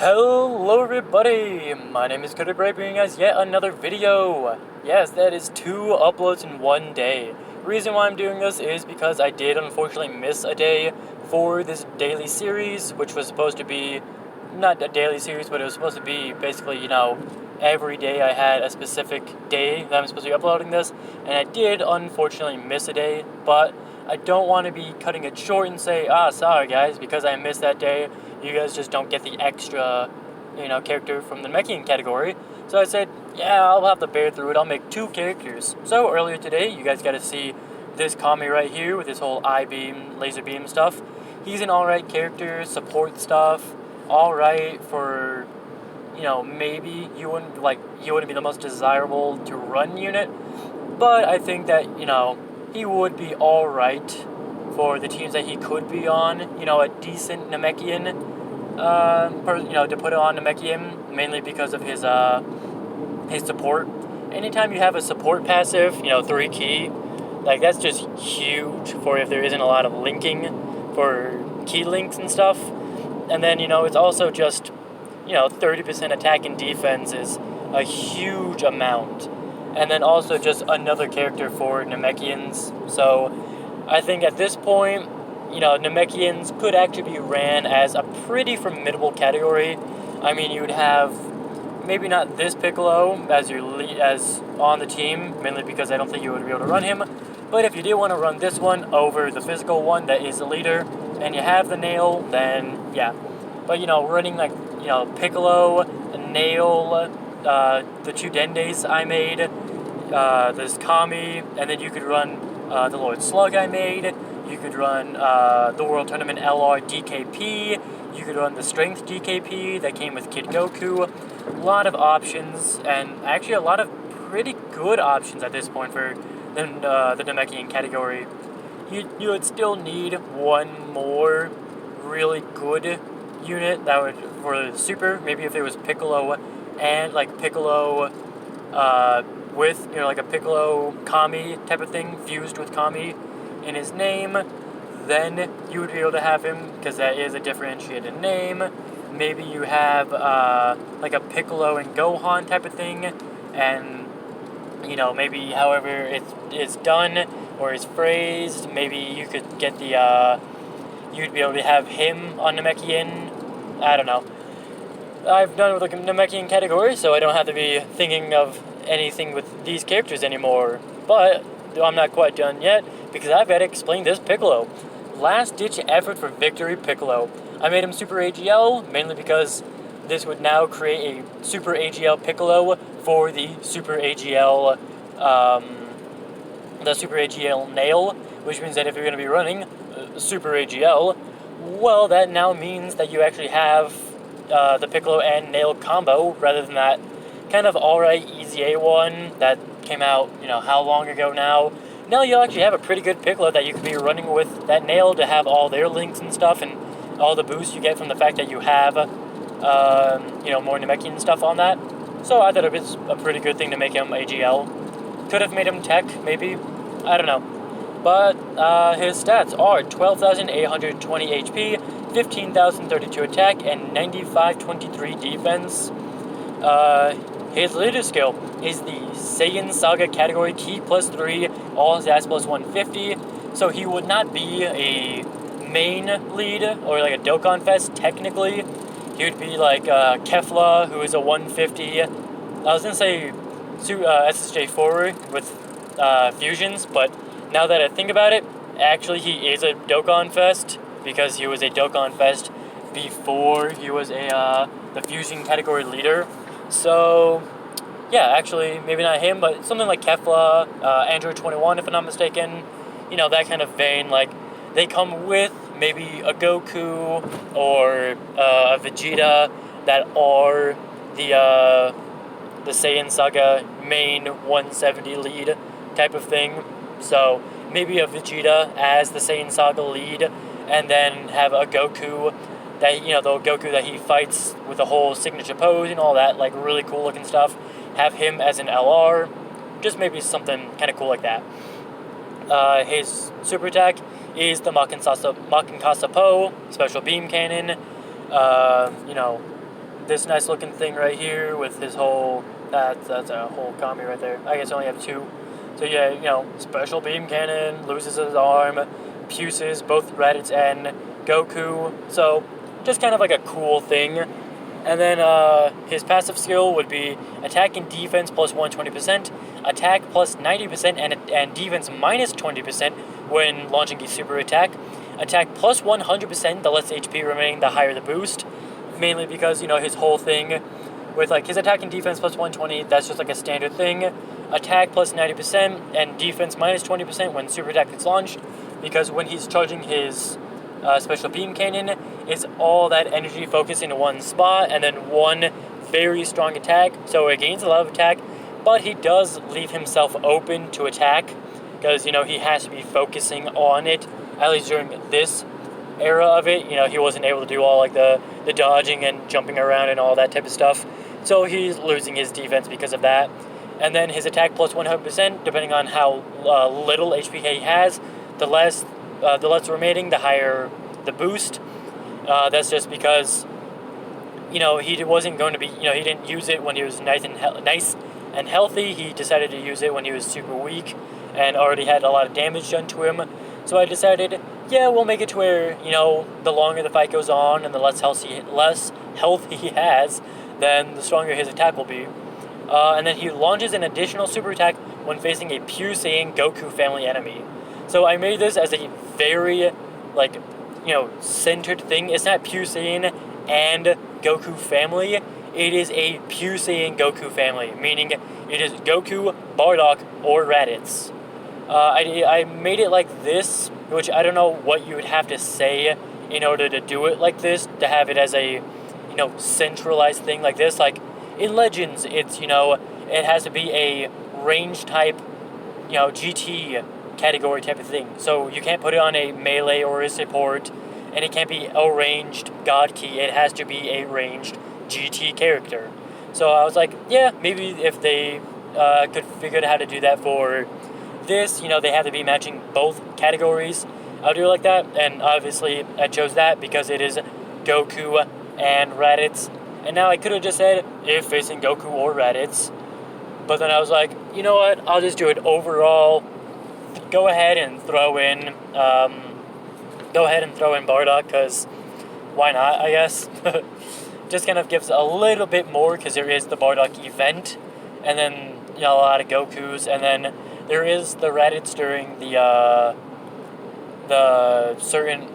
Hello everybody, my name is Cody Bray, bringing us yet another video. Yes, that is 2 uploads in one day. Reason why I'm doing this is because I did unfortunately miss a day for this daily series, which was supposed to be, not a daily series, but it was supposed to be basically, every day I had a specific day that I'm supposed to be uploading this, and I did unfortunately miss a day, but I don't want to be cutting it short and say, sorry guys, because I missed that day, you guys just don't get the extra, character from the Namekian category. So I said, yeah, I'll have to bear through it. I'll make 2 characters. So earlier today, you guys got to see this Kami right here with his whole I-beam, laser beam stuff. He's an alright character, support stuff, alright for, maybe he wouldn't be the most desirable to run unit, but I think that, he would be alright for the teams that he could be on, a decent Namekian, to put it on Namekian, mainly because of his support. Anytime you have a support passive, 3 key, that's just huge for if there isn't a lot of linking for key links and stuff. And then, it's also just, 30% attack and defense is a huge amount. And then also just another character for Namekians. So I think at this point, Namekians could actually be ran as a pretty formidable category. I mean, you would have maybe not this Piccolo as on the team, mainly because I don't think you would be able to run him. But if you did want to run this one over the physical one that is the leader, and you have the Nail, then yeah. But running Piccolo, Nail, the 2 Dendes I made, this Kami, and then you could run the Lord Slug I made. You could run the World Tournament LR DKP. You could run the Strength DKP that came with Kid Goku. A lot of options, and actually a lot of pretty good options at this point for the Namekian category. You would still need one more really good unit that would for the Super. Maybe if it was Piccolo and Piccolo with a Piccolo Kami type of thing fused with Kami in his name, then you would be able to have him because that is a differentiated name. Maybe you have a Piccolo and Gohan type of thing, and maybe however it's done or is phrased, maybe you could get you'd be able to have him on Namekian. I don't know. I've done with the Namekian category, so I don't have to be thinking of anything with these characters anymore. But I'm not quite done yet, because I've got to explain this Piccolo. Last ditch effort for victory Piccolo. I made him Super AGL, mainly because this would now create a Super AGL Piccolo for the Super AGL, Nail, which means that if you're going to be running Super AGL, well, that now means that you actually have the Piccolo and Nail combo, rather than that kind of alright easy A one that came out, how long ago now. Now you'll actually have a pretty good Piccolo that you could be running with that Nail to have all their links and stuff, and all the boosts you get from the fact that you have, more Namekian stuff on that. So I thought it was a pretty good thing to make him AGL. Could have made him Tech, maybe. I don't know. But his stats are 12,820 HP, 15,032 attack, and 9,523 defense. His leader skill is the Saiyan Saga category Ki +3, all stats +150. So he would not be a main lead or a Dokkan Fest technically. He would be like Kefla, who is a 150. I was gonna say SSJ4 with fusions, but now that I think about it, actually he is a Dokkan Fest because he was a Dokkan Fest before he was the fusion category leader. So, yeah, actually, maybe not him, but something like Kefla, Android 21, if I'm not mistaken, that kind of vein. They come with maybe a Goku or a Vegeta that are the Saiyan Saga main 170 lead type of thing. So, maybe a Vegeta as the Saiyan Saga lead, and then have a Goku that, the Goku that he fights with the whole signature pose and all that, really cool looking stuff. Have him as an LR, just maybe something kind of cool like that. His super attack is the Makin Kasa Po, special beam cannon. this nice looking thing right here with his whole, that's a whole commie right there. I guess I only have two. So yeah, you know, special beam cannon, loses his arm, puces both Raditz and Goku. So just kind of like a cool thing. And then his passive skill would be attack and defense plus 120%, attack plus 90%, and defense minus 20% when launching a super attack. Attack plus 100%, the less HP remaining, the higher the boost. Mainly because, you know, his whole thing with like his attack and defense plus 120, that's just like a standard thing. Attack plus 90% and defense minus 20% when super attack gets launched. Because when he's charging his special beam cannon, it's all that energy focused into one spot and then one very strong attack. So it gains a lot of attack, but he does leave himself open to attack because, you know, he has to be focusing on it, at least during this era of it. You know, he wasn't able to do all like the dodging and jumping around and all that type of stuff. So he's losing his defense because of that. And then his attack plus 100%, depending on how little HP he has, the less remaining, the higher the boost. That's just because, you know, he wasn't going to be, you know, he didn't use it when he was nice and healthy. He decided to use it when he was super weak and already had a lot of damage done to him. So I decided, yeah, we'll make it to where, you know, the longer the fight goes on and the less health he has, then the stronger his attack will be. And then he launches an additional super attack when facing a pure Saiyan Goku family enemy. So I made this as a very, like, you know, centered thing. It's not pure Saiyan and Goku family. It is a pure Saiyan Goku family, meaning it is Goku, Bardock, or Raditz. I made it like this, which I don't know what you would have to say in order to do it like this, to have it as a, you know, centralized thing like this. Like, in Legends, it's, you know, it has to be a range type, you know, GT category type of thing. So you can't put it on a melee or a support, and it can't be a ranged God Key. It has to be a ranged GT character. So I was like, yeah, maybe if they could figure out how to do that for this, you know, they have to be matching both categories. I'll do it like that, and obviously I chose that because it is Goku and Raditz. And now I could have just said if facing Goku or Raditz, but then I was like, you know what, I'll just do it overall. Go ahead and throw in Bardock, because why not, I guess. Just kind of gives a little bit more, because there is the Bardock event, and then, you know, a lot of Gokus, and then there is the Raditz during the certain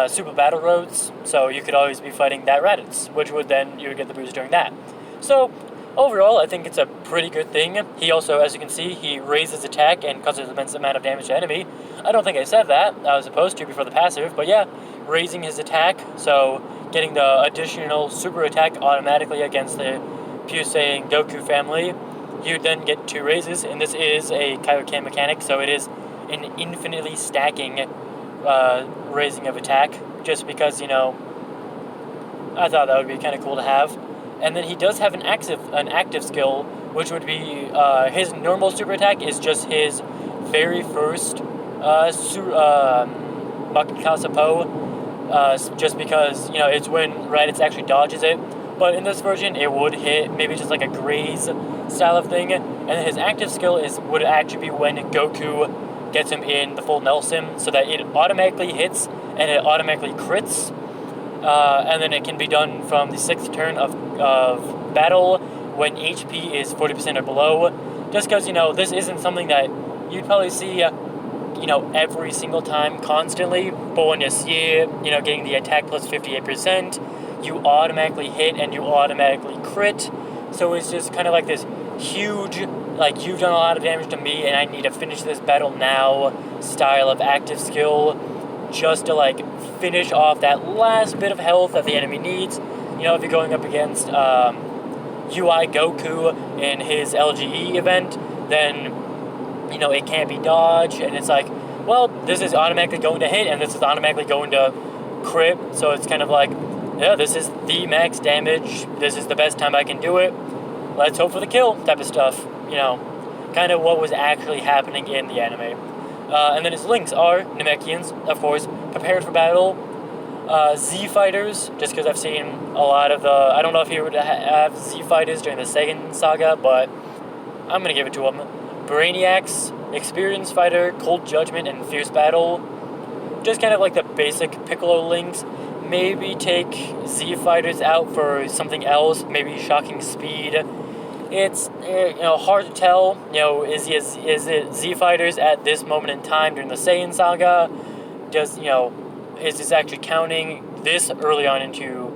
Super Battle Roads, so you could always be fighting that Raditz, which would then, you would get the boost during that. So, overall, I think it's a pretty good thing. He also, as you can see, he raises attack and causes an immense amount of damage to enemy. I don't think I said that. I was supposed to before the passive, but yeah, raising his attack, so getting the additional super attack automatically against the Pure Saiyan Goku family. You then get 2 raises, and this is a Kaioken mechanic, so it is an infinitely stacking raising of attack, just because, you know, I thought that would be kind of cool to have. And then he does have an active skill, which would be his normal super attack is just his very first Bakikasapo, just because, you know, it's when Raditz actually dodges it. But in this version, it would hit maybe just like a graze style of thing. And then his active skill would actually be when Goku gets him in the full Nelson, so that it automatically hits and it automatically crits. And then it can be done from the 6th turn of battle when HP is 40% or below. Just because, you know, this isn't something that you'd probably see, you know, every single time constantly. But when you see it, you know, getting the attack plus 58%, you automatically hit and you automatically crit. So it's just kind of like this huge, like, you've done a lot of damage to me and I need to finish this battle now style of active skill, just to, like, finish off that last bit of health that the enemy needs. You know, if you're going up against UI Goku in his LGE event, then, you know, it can't be dodged, and it's like, well, this is automatically going to hit, and this is automatically going to crit, so it's kind of like, yeah, this is the max damage, this is the best time I can do it, let's hope for the kill type of stuff, you know, kind of what was actually happening in the anime. And then his links are Namekians, of course, prepared for battle, Z Fighters, just because I've seen a lot of the... I don't know if he would have Z Fighters during the second saga, but I'm going to give it to him. Brainiacs, Experienced Fighter, Cold Judgment, and Fierce Battle. Just kind of like the basic Piccolo links. Maybe take Z Fighters out for something else, maybe Shocking Speed. It's hard to tell. Is it Z Fighters at this moment in time during the Saiyan saga? Is this actually counting this early on into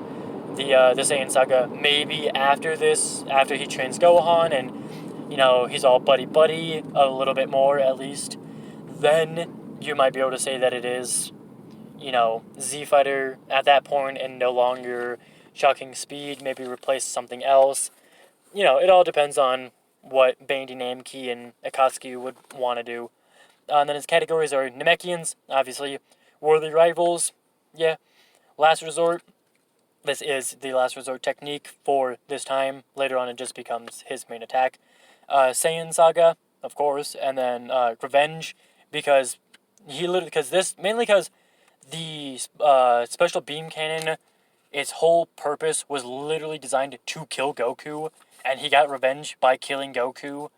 the Saiyan saga? Maybe after this, after he trains Gohan and he's all buddy a little bit more at least, then you might be able to say that it is Z Fighter at that point and no longer Shocking Speed. Maybe replace something else. It all depends on what Bandai Namco and Akatsuki would want to do. And then his categories are Namekians, obviously. Worthy Rivals, yeah. Last Resort, this is the Last Resort technique for this time. Later on it just becomes his main attack. Saiyan Saga, of course. And then Revenge, because the Special Beam Cannon, its whole purpose was literally designed to kill Goku, and he got revenge by killing Goku.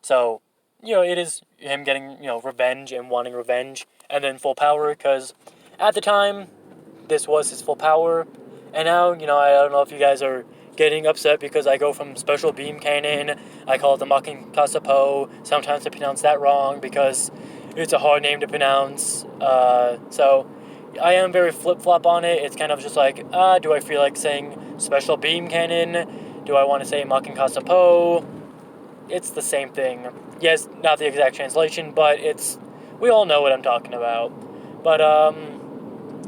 So, it is him getting, revenge and wanting revenge, and then full power, because at the time, this was his full power, and now, I don't know if you guys are getting upset because I go from Special Beam Cannon, I call it the Mocking Kasapo, sometimes I pronounce that wrong, because it's a hard name to pronounce, so I am very flip-flop on it. It's kind of just like, do I feel like saying Special Beam Cannon? Do I want to say Mocking Kasapo? It's the same thing. Yes, not the exact translation, but we all know what I'm talking about. But,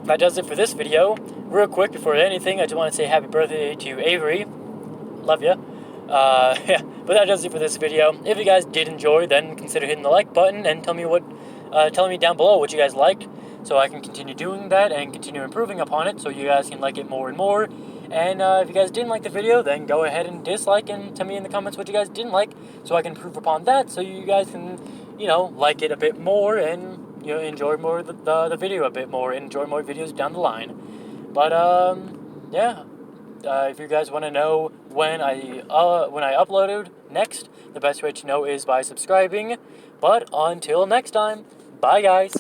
that does it for this video. Real quick, before anything, I just want to say happy birthday to Avery. Love ya. Yeah, but that does it for this video. If you guys did enjoy, then consider hitting the like button and telling me down below what you guys liked, so I can continue doing that and continue improving upon it, so you guys can like it more and more. And if you guys didn't like the video, then go ahead and dislike and tell me in the comments what you guys didn't like, so I can improve upon that, so you guys can, like it a bit more and, enjoy more the video a bit more and enjoy more videos down the line. But, yeah. If you guys want to know when I uploaded next, the best way to know is by subscribing. But until next time, bye guys.